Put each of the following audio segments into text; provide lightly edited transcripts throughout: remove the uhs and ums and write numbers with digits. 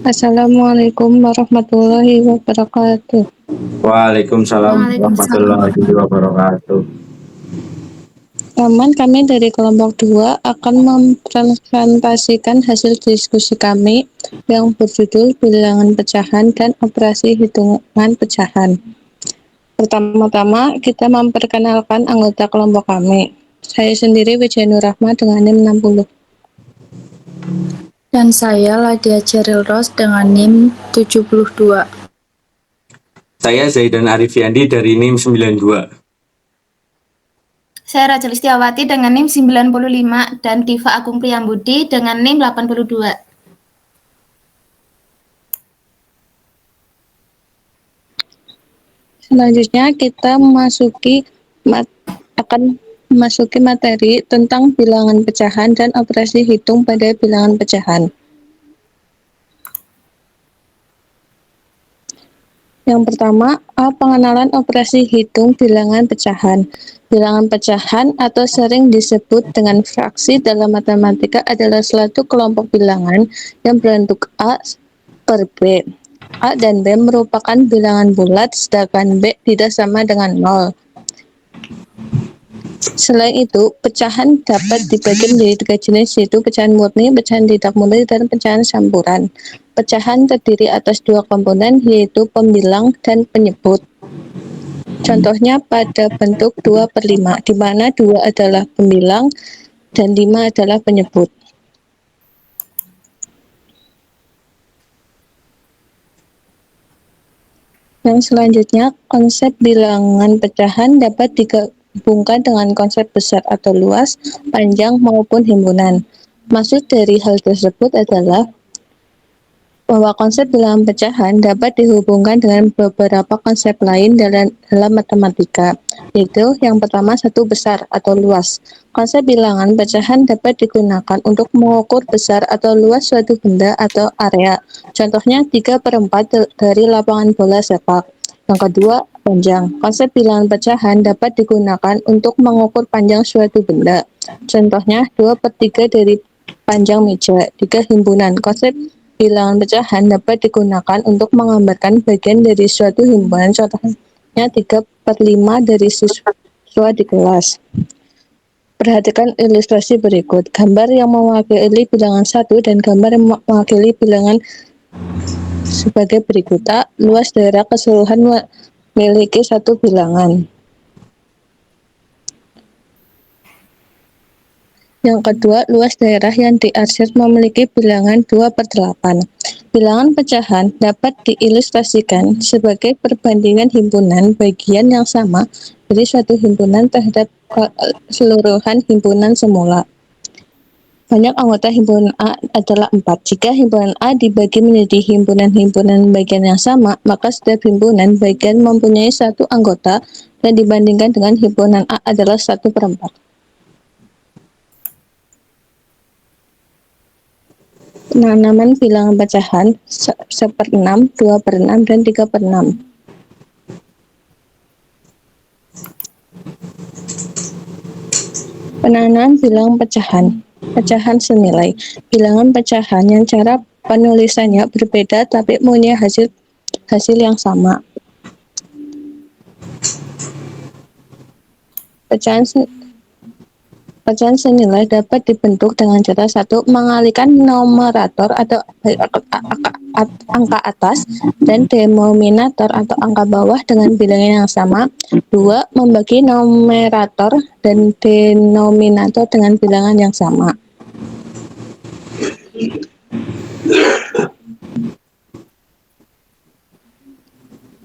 Assalamualaikum warahmatullahi wabarakatuh. Waalaikumsalam Waalaikumsalam warahmatullahi wabarakatuh. Teman kami dari kelompok 2 akan mempresentasikan hasil diskusi kami yang berjudul bilangan pecahan dan operasi hitungan pecahan. Pertama-tama kita memperkenalkan anggota kelompok kami. Saya sendiri Wijaya Nurrahma dengan NIM 60. Dan saya Ladia Ceril Ros dengan NIM 72. Saya Zaidan Arifiandi dari NIM 92. Saya Rachel Listiawati dengan NIM 95 dan Diva Agung Priyambudi dengan NIM 82. Selanjutnya kita akan memasuki materi tentang bilangan pecahan dan operasi hitung pada bilangan pecahan. Yang pertama, pengenalan operasi hitung bilangan pecahan. Bilangan pecahan atau sering disebut dengan fraksi dalam matematika adalah suatu kelompok bilangan yang berbentuk A per B. A dan B merupakan bilangan bulat, sedangkan B tidak sama dengan 0. Selain itu, pecahan dapat dibagi menjadi 3 jenis, yaitu pecahan murni, pecahan tidak murni, dan pecahan campuran. Pecahan terdiri atas 2 komponen, yaitu pembilang dan penyebut. Contohnya pada bentuk 2/5, di mana 2 adalah pembilang dan 5 adalah penyebut. Yang selanjutnya, konsep bilangan pecahan dapat digabungkan dengan konsep besar atau luas, panjang maupun himpunan. Maksud dari hal tersebut adalah bahwa konsep bilangan pecahan dapat dihubungkan dengan beberapa konsep lain dalam matematika, yaitu yang pertama satu besar atau luas. Konsep bilangan pecahan dapat digunakan untuk mengukur besar atau luas suatu benda atau area. Contohnya 3/4 dari lapangan bola sepak. Yang kedua, panjang. Konsep bilangan pecahan dapat digunakan untuk mengukur panjang suatu benda. Contohnya 2/3 dari panjang meja. 3, himpunan. Konsep bilangan pecahan dapat digunakan untuk menggambarkan bagian dari suatu himpunan. Contohnya 3/5 dari siswa di kelas. Perhatikan ilustrasi berikut. Gambar yang mewakili bilangan 1 dan gambar yang mewakili bilangan sebagai berikut. A. Luas daerah keseluruhan memiliki satu bilangan. Yang kedua, luas daerah yang diarsir memiliki bilangan 2/8. Bilangan pecahan dapat diilustrasikan sebagai perbandingan himpunan bagian yang sama dari suatu himpunan terhadap keseluruhan himpunan semula. Banyak anggota himpunan A adalah 4. Jika himpunan A dibagi menjadi himpunan-himpunan bagian yang sama, maka setiap himpunan bagian mempunyai satu anggota dan dibandingkan dengan himpunan A adalah 1/4. Penanaman bilangan pecahan 1/6, 2/6, dan 3/6. Penanaman bilangan pecahan. Pecahan senilai. Bilangan pecahan yang cara penulisannya berbeda tapi punya hasil yang sama. Pecahan senilai dapat dibentuk dengan cara 1. Mengalihkan numerator atau angka atas dan denominator atau angka bawah dengan bilangan yang sama. 2. Membagi numerator dan denominator dengan bilangan yang sama.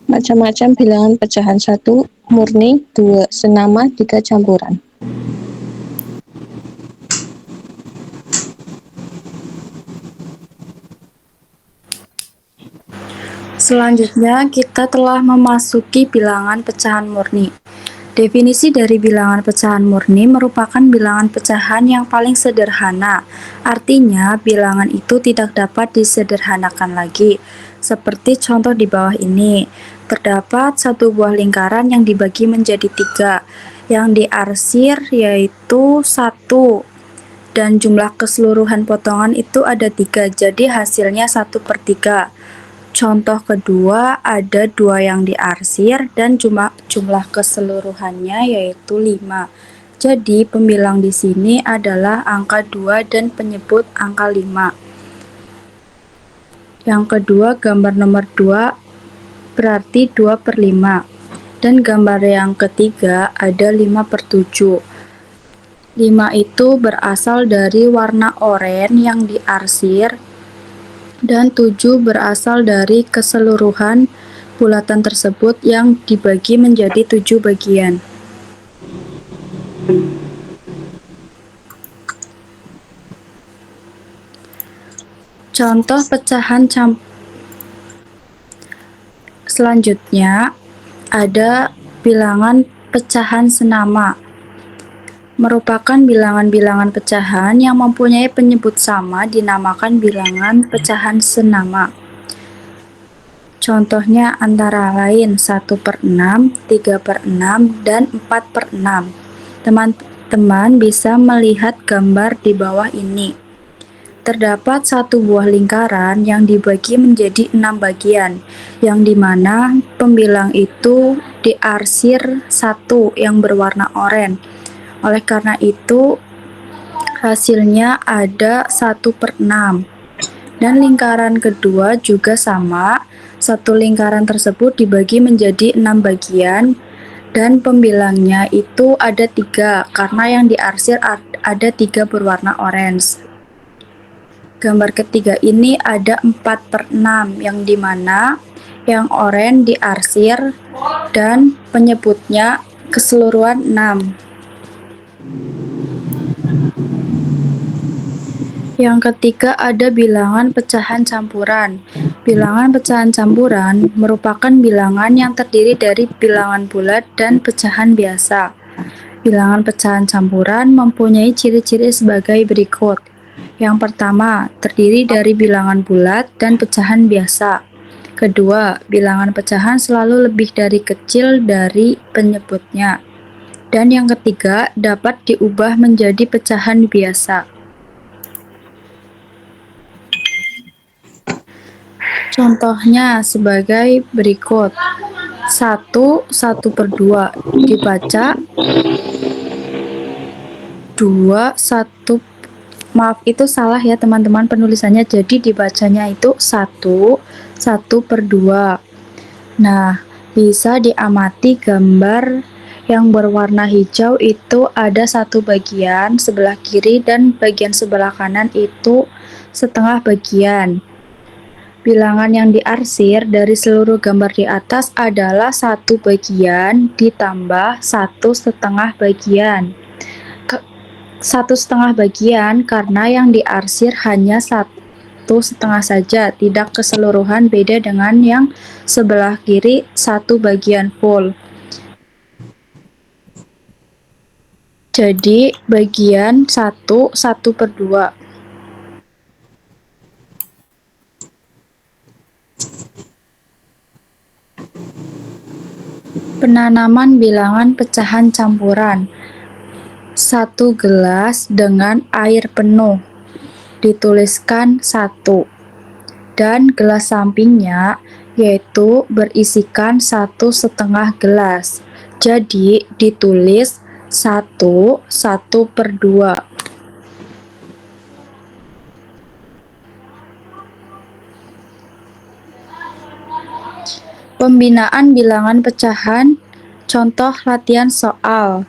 Macam-macam bilangan pecahan. 1. Murni. 2. Senama. 3. Campuran. Selanjutnya, kita telah memasuki bilangan pecahan murni. Definisi dari bilangan pecahan murni merupakan bilangan pecahan yang paling sederhana. Artinya, bilangan itu tidak dapat disederhanakan lagi. Seperti contoh di bawah ini, terdapat satu buah lingkaran yang dibagi menjadi 3, yang diarsir yaitu 1, dan jumlah keseluruhan potongan itu ada 3, jadi hasilnya 1/3. Contoh kedua, ada 2 yang diarsir dan jumlah keseluruhannya yaitu 5. Jadi pembilang di sini adalah angka 2 dan penyebut angka 5. Yang kedua, gambar nomor 2 berarti 2/5. Dan gambar yang ketiga ada 5/7. 5 itu berasal dari warna oranye yang diarsir dan 7 berasal dari keseluruhan bulatan tersebut yang dibagi menjadi 7 bagian. Contoh pecahan selanjutnya ada bilangan pecahan senama. Merupakan bilangan-bilangan pecahan yang mempunyai penyebut sama dinamakan bilangan pecahan senama. Contohnya antara lain 1/6, 3/6, dan 4/6. Teman-teman bisa melihat gambar di bawah ini. Terdapat satu buah lingkaran yang dibagi menjadi 6 bagian, yang dimana pembilang itu diarsir 1 yang berwarna oranye. Oleh karena itu, hasilnya ada 1/6. Dan lingkaran kedua juga sama, satu lingkaran tersebut dibagi menjadi 6 bagian, dan pembilangnya itu ada 3, karena yang diarsir ada 3 berwarna orange. Gambar ketiga ini ada 4/6, yang dimana yang oranye diarsir dan penyebutnya keseluruhan 6. Yang ketiga ada bilangan pecahan campuran. Bilangan pecahan campuran merupakan bilangan yang terdiri dari bilangan bulat dan pecahan biasa. Bilangan pecahan campuran mempunyai ciri-ciri sebagai berikut. Yang pertama, terdiri dari bilangan bulat dan pecahan biasa. Kedua, bilangan pecahan selalu lebih dari kecil dari penyebutnya. Dan yang ketiga, dapat diubah menjadi pecahan biasa. Contohnya sebagai berikut. 1/2 dibaca 2/1. Maaf, itu salah ya teman-teman penulisannya. Jadi dibacanya itu 1/2. Nah, bisa diamati gambar yang berwarna hijau itu ada 1 bagian sebelah kiri dan bagian sebelah kanan itu setengah bagian. Bilangan yang diarsir dari seluruh gambar di atas adalah 1 bagian ditambah 1/2 bagian. 1/2 bagian karena yang diarsir hanya 1/2 saja, tidak keseluruhan, beda dengan yang sebelah kiri 1 bagian full. Jadi bagian 1/2. Penanaman bilangan pecahan campuran. 1 gelas dengan air penuh. Dituliskan 1. Dan gelas sampingnya yaitu berisikan 1/2 gelas. Jadi ditulis 1/2. Pembinaan bilangan pecahan, contoh latihan soal.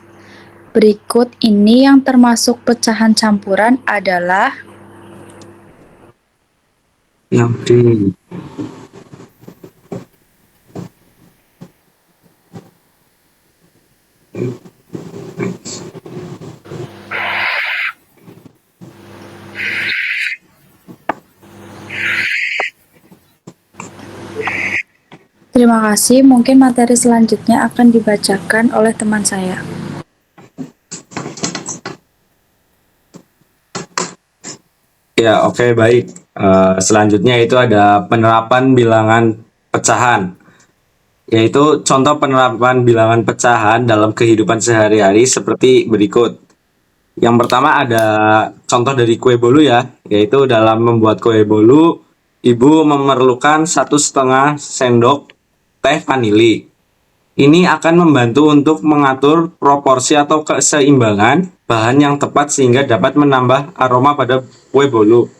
Berikut ini yang termasuk pecahan campuran adalah yang di Terima kasih, mungkin materi selanjutnya akan dibacakan oleh teman saya. Ya, oke, baik. Selanjutnya itu ada penerapan bilangan pecahan, yaitu contoh penerapan bilangan pecahan dalam kehidupan sehari-hari seperti berikut. Yang pertama ada contoh dari kue bolu ya, yaitu dalam membuat kue bolu, ibu memerlukan 1,5 sendok teh vanili. Ini akan membantu untuk mengatur proporsi atau keseimbangan bahan yang tepat sehingga dapat menambah aroma pada kue bolu.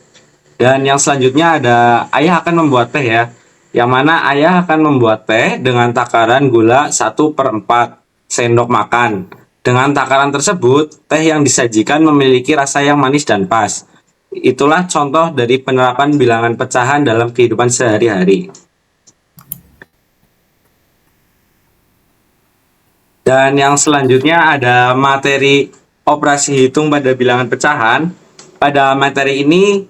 Dan yang selanjutnya ada ayah akan membuat teh ya, yang mana ayah akan membuat teh dengan takaran gula 1/4 sendok makan. Dengan takaran tersebut, teh yang disajikan memiliki rasa yang manis dan pas. Itulah contoh dari penerapan bilangan pecahan dalam kehidupan sehari-hari. Dan yang selanjutnya ada materi operasi hitung pada bilangan pecahan. Pada materi ini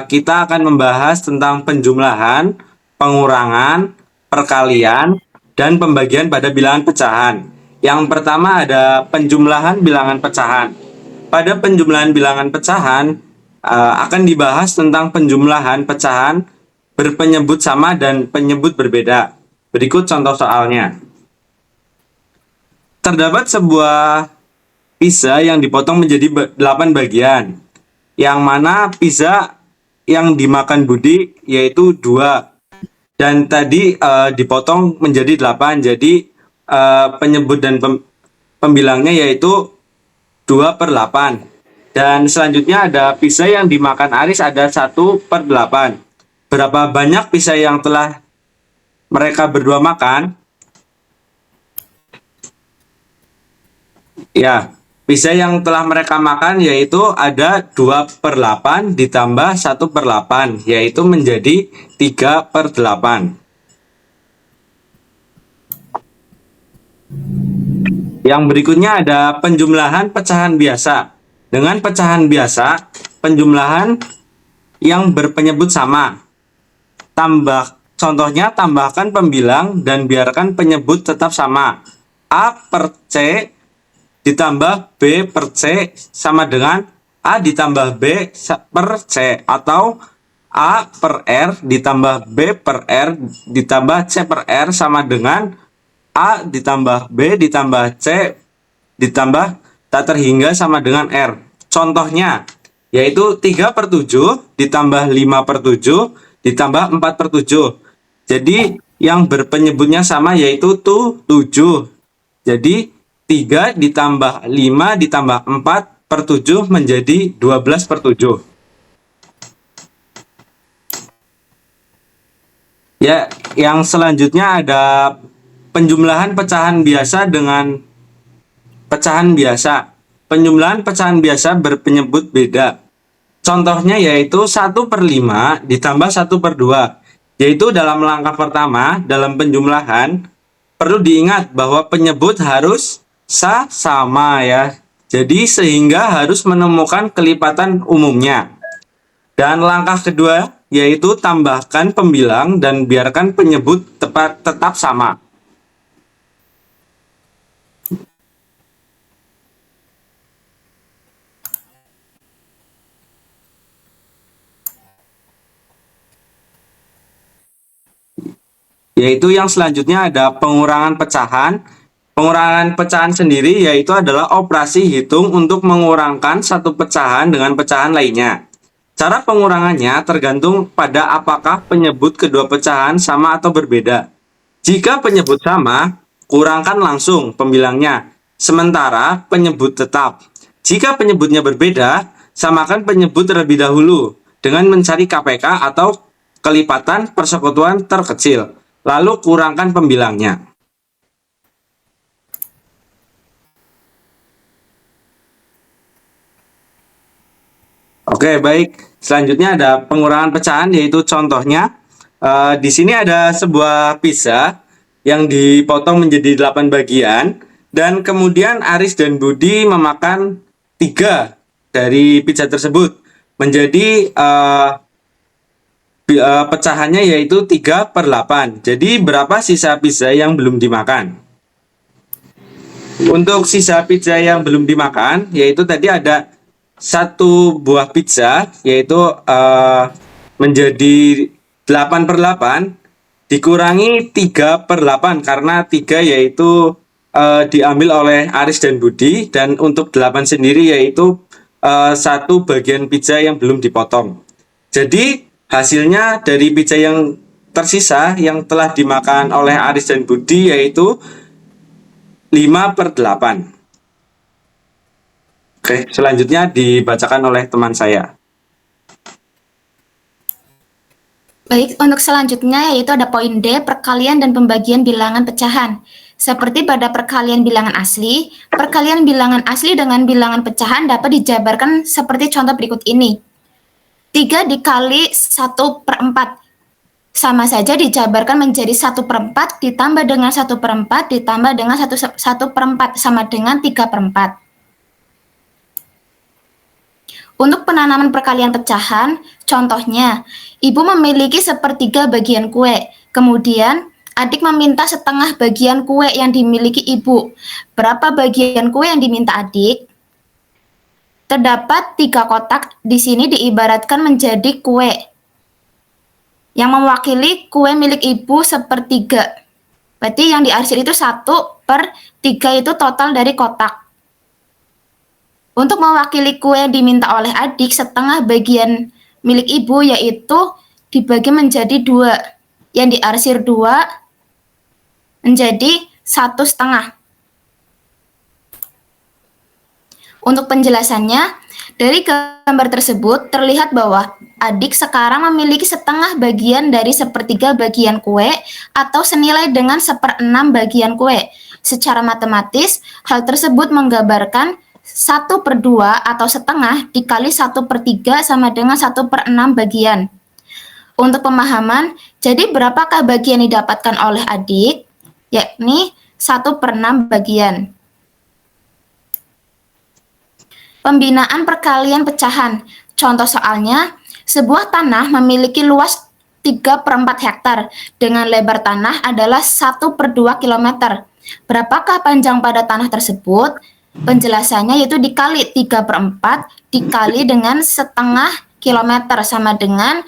kita akan membahas tentang penjumlahan, pengurangan, perkalian, dan pembagian pada bilangan pecahan. Yang pertama ada penjumlahan bilangan pecahan. Pada penjumlahan bilangan pecahan akan dibahas tentang penjumlahan pecahan berpenyebut sama dan penyebut berbeda. Berikut contoh soalnya. Terdapat sebuah pizza yang dipotong menjadi 8 bagian, yang mana pizza yang dimakan Budi yaitu 2, dan tadi dipotong menjadi 8, jadi penyebut dan pembilangnya yaitu 2/8. Dan selanjutnya ada pizza yang dimakan Aris ada 1/8. Berapa banyak pizza yang telah mereka berdua makan? Ya, pizza yang telah mereka makan yaitu ada 2/8 ditambah 1/8, yaitu menjadi 3/8. Yang berikutnya ada penjumlahan pecahan biasa. Dengan pecahan biasa, penjumlahan yang berpenyebut sama. Contohnya tambahkan pembilang dan biarkan penyebut tetap sama. A/C ditambah B/C sama dengan A ditambah B/C, atau A/R ditambah B/R ditambah C/R sama dengan A ditambah B ditambah C ditambah tak terhingga sama dengan R. Contohnya yaitu 3/7 ditambah 5/7 ditambah 4/7. Jadi yang berpenyebutnya sama yaitu 7. Jadi 3 ditambah 5 ditambah 4/7 menjadi 12/7. Ya, yang selanjutnya ada penjumlahan pecahan biasa dengan pecahan biasa. Penjumlahan pecahan biasa berpenyebut beda. Contohnya yaitu 1/5 ditambah 1/2. Yaitu dalam langkah pertama, dalam penjumlahan, perlu diingat bahwa penyebut harus sama ya. Jadi sehingga harus menemukan kelipatan umumnya. Dan langkah kedua yaitu tambahkan pembilang dan biarkan penyebut tetap sama. Yaitu yang selanjutnya ada pengurangan pecahan. Pengurangan pecahan sendiri yaitu adalah operasi hitung untuk mengurangkan satu pecahan dengan pecahan lainnya. Cara pengurangannya tergantung pada apakah penyebut kedua pecahan sama atau berbeda. Jika penyebut sama, kurangkan langsung pembilangnya, sementara penyebut tetap. Jika penyebutnya berbeda, samakan penyebut terlebih dahulu dengan mencari KPK atau kelipatan persekutuan terkecil, lalu kurangkan pembilangnya. Oke, baik. Selanjutnya ada pengurangan pecahan, yaitu contohnya di sini ada sebuah pizza yang dipotong menjadi 8 bagian, dan kemudian Aris dan Budi memakan 3 dari pizza tersebut. Menjadi pecahannya yaitu 3/8. Jadi berapa sisa pizza yang belum dimakan? Untuk sisa pizza yang belum dimakan, yaitu tadi ada 1 buah pizza, yaitu menjadi 8/8 dikurangi 3/8, karena 3 yaitu diambil oleh Aris dan Budi, dan untuk 8 sendiri yaitu satu bagian pizza yang belum dipotong. Jadi hasilnya dari pizza yang tersisa yang telah dimakan oleh Aris dan Budi yaitu 5/8. Oke, selanjutnya dibacakan oleh teman saya. Baik, untuk selanjutnya yaitu ada poin D, perkalian dan pembagian bilangan pecahan. Seperti pada perkalian bilangan asli dengan bilangan pecahan dapat dijabarkan seperti contoh berikut ini. 3 dikali 1/4 sama saja dijabarkan menjadi 1/4 ditambah dengan 1/4 ditambah dengan 1/4 sama dengan 3/4. Untuk penanaman perkalian pecahan, contohnya, ibu memiliki 1/3 bagian kue, kemudian adik meminta setengah bagian kue yang dimiliki ibu. Berapa bagian kue yang diminta adik? Terdapat 3 kotak, di sini diibaratkan menjadi kue, yang mewakili kue milik ibu 1/3. Berarti yang diarsir itu 1/3 itu total dari kotak. Untuk mewakili kue yang diminta oleh adik, setengah bagian milik ibu yaitu dibagi menjadi 2. Yang diarsir 2 menjadi 1/2. Untuk penjelasannya, dari gambar tersebut terlihat bahwa adik sekarang memiliki setengah bagian dari 1/3 bagian kue atau senilai dengan 1/6 bagian kue. Secara matematis, hal tersebut menggambarkan 1/2 atau setengah dikali 1/3 sama dengan 1/6 bagian. Untuk pemahaman, jadi berapakah bagian yang didapatkan oleh adik? Yakni 1/6 bagian. Pembinaan perkalian pecahan. Contoh soalnya, sebuah tanah memiliki luas 3/4 hektar dengan lebar tanah adalah 1/2 km. Berapakah panjang pada tanah tersebut? Penjelasannya yaitu dikali 3/4 dikali dengan setengah kilometer sama dengan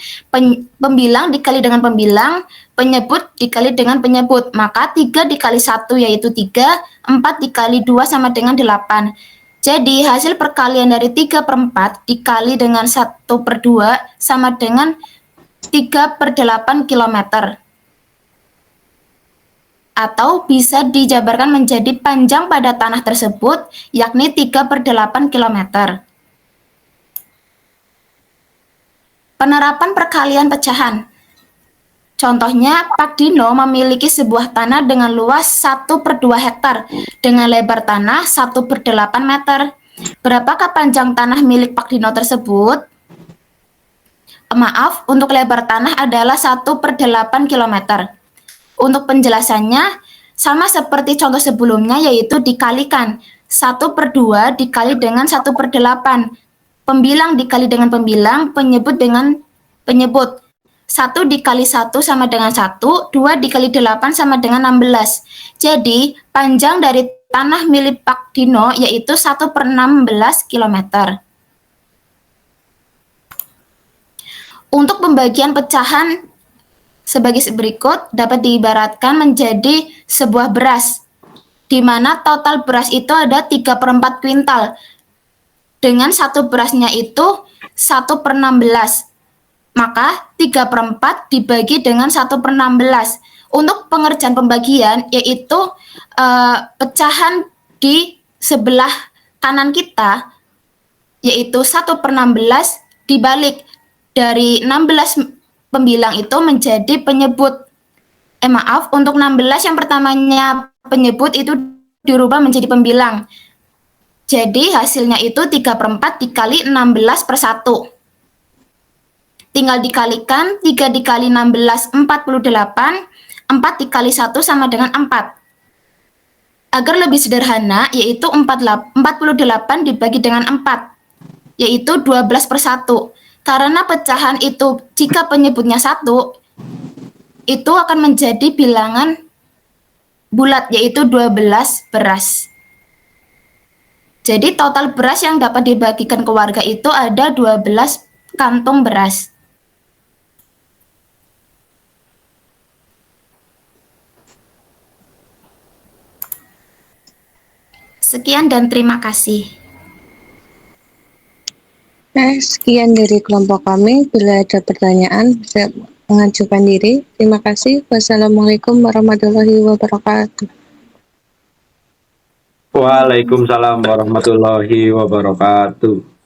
pembilang dikali dengan pembilang, penyebut dikali dengan penyebut. Maka 3 dikali 1 yaitu 3, 4 dikali 2 sama dengan 8. Jadi hasil perkalian dari 3/4 dikali dengan 1/2 sama dengan 3/8 km. Atau bisa dijabarkan menjadi panjang pada tanah tersebut, yakni 3/8 km. Penerapan perkalian pecahan. Contohnya, Pak Dino memiliki sebuah tanah dengan luas 1/2 hektar, dengan lebar tanah 1/8 meter. Berapakah panjang tanah milik Pak Dino tersebut? Maaf, untuk lebar tanah adalah 1/8 km. Untuk penjelasannya, sama seperti contoh sebelumnya yaitu dikalikan 1/2 dikali dengan 1/8. Pembilang dikali dengan pembilang, penyebut dengan penyebut. 1 dikali 1 sama dengan 1, 2 dikali 8 sama dengan 16. Jadi, panjang dari tanah milik Pak Dino yaitu 1/16 km. Untuk pembagian pecahan sebagai berikut dapat diibaratkan menjadi sebuah beras, di mana total beras itu ada 3/4 kuintal. Dengan satu berasnya itu 1/16. Maka 3/4 dibagi dengan 1/16. Untuk pengerjaan pembagian yaitu pecahan di sebelah kanan kita yaitu 1/16 dibalik dari 16 pembilang itu menjadi penyebut. Maaf, untuk 16 yang pertamanya penyebut itu dirubah menjadi pembilang. Jadi hasilnya itu 3/4 dikali 16/1. Tinggal dikalikan, 3 dikali 16, 48. 4 dikali 1 sama dengan 4. Agar lebih sederhana, yaitu 48 dibagi dengan 4, yaitu 12/1. Karena pecahan itu jika penyebutnya 1, itu akan menjadi bilangan bulat, yaitu 12 beras. Jadi total beras yang dapat dibagikan ke warga itu ada 12 kantung beras. Sekian dan terima kasih. Sekian dari kelompok kami. Bila ada pertanyaan, bisa mengajukan diri. Terima kasih. Wassalamualaikum warahmatullahi wabarakatuh. Waalaikumsalam warahmatullahi wabarakatuh.